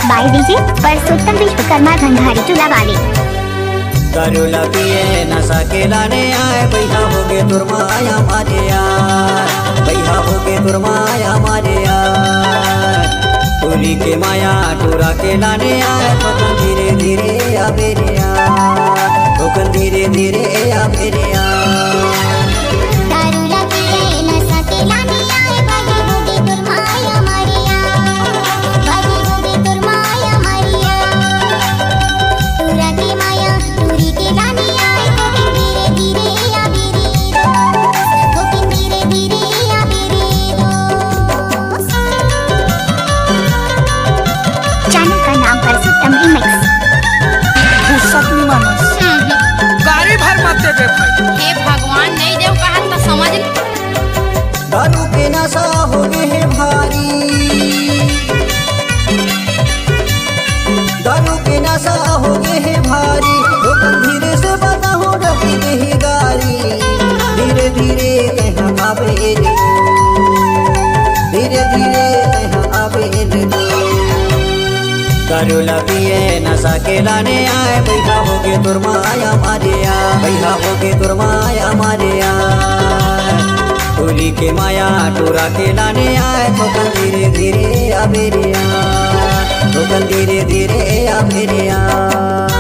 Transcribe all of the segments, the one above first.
By DJ Parsottam Vishwakarma धंधारी चूल्हा वाले। दारू पिए नशा के लाने आए, भैया हो गए तुरमाया मारे यार, भैया हो गए तुरमाया मारे यार। टोली के माया टूरा के लाने आए, ठोकन धीरे धीरे आ मेरे यार, ठोकन धीरे धीरे आ मेरे यार। चैनल का नाम परसोत्तम रिमिक्स। गाड़ी भर मत दे भाई। हे भगवान नहीं देव कहा तो समझ। दारू के नशा हो गए है भारी, दारू के नशा हो गए है भारी, ठोकन धीरे से बता हो रखी दे गारी। धीरे धीरे कहाँ आवे रे, धीरे धीरे कहाँ आवे रे। दारू पिए नशा के लाने आए, भैया हो गए तुरमाया मारे यार, भैया हो गए तुरमाया मारे यार। टोली के माया टूरा के लाने आए, ठोकन धीरे धीरे आ मेरे यार, ठोकन धीरे धीरे आ मेरे यार।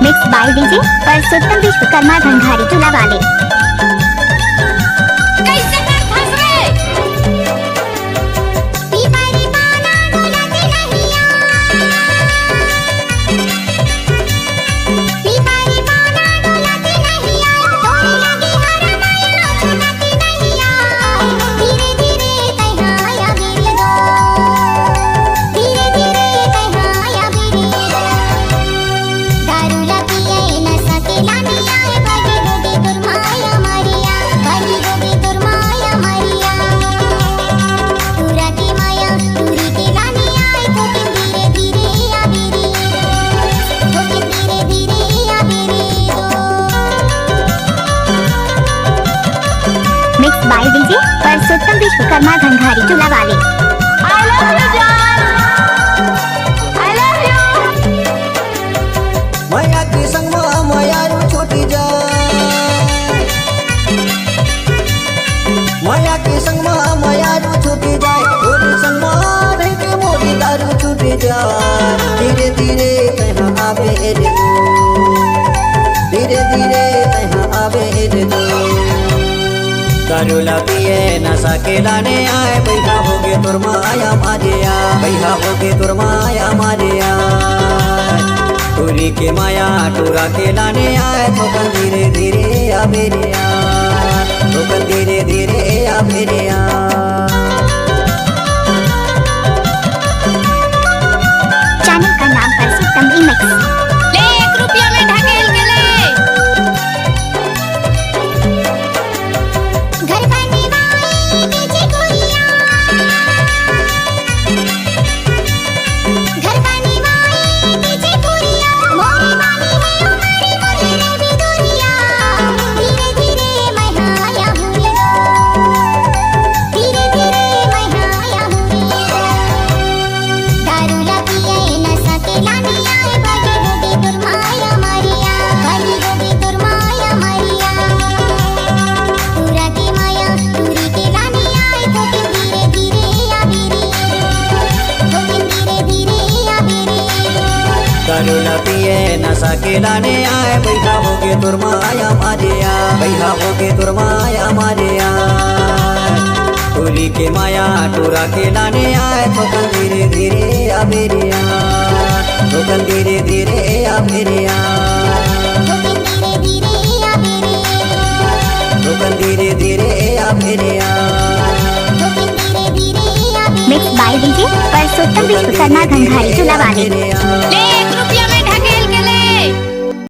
Mix by DJ Parsottam Vishwakarma धंधारी चूल्हा वाले। कैसे कर फंस गए? Mix by DJ Parsottam Vishwakarma धंधारी चूल्हा वाले। I love you जान, I love you। माया के संग माया रू छोटी जा, माया के संग माया रू छूटी जाए, छोटी संग रह के मोरी दारू छूटी जाए। धीरे धीरे कहाँ आवे रे, धीरे धीरे कहाँ आवे रे। दारू पिए नशा के लाने आए, भैया हो गए तुरमाया मारे यार, भैया हो गए तुरमाया मारे यार। टोली के माया टूरा के लाने आए, ठोकन धीरे धीरे आ मेरे यार, ठोकन धीरे धीरे आ मेरे यार। चैनल का नाम परसोत्तम रिमिक्स। ले 1 रुपया में ढकेल के ले। घर बनवाए बेचे गुड़िया, घर बनवाए बेचे गुड़िया, मोरी वाली है हमारी मोरी रे भी दुनिया। धीरे धीरे मैं आया हूँ रे, धीरे धीरे मैं आया हूँ रे। दारू पिए नशा के लाने आए, बड़ी होगी तुरमाया मारिया, बड़ी होगी तुरमाया मारिया। टूरा की माया टूरी के लाने आए, ठोकन धीरे धीरे आ मेरे, ठोकन धीरे धीरे आ मेरे। दारू पिए नशा के लाने आए, भैया हो गए तुरमाया मारे यार, भैया हो गए तुरमाया मारे यार। टोली के माया टूरा के लाने आए, ठोकन धीरे धीरे आ मेरे यार, ठोकन धीरे धीरे आ मेरे यार, ठोकन धीरे धीरे आ मेरे, ठोकन धीरे धीरे आ मेरे यार। ठोकन धीरे धीरे आ मेरे। Mix by DJ Parsottam Vishwakarma धंधारी चूल्हा वाले। ले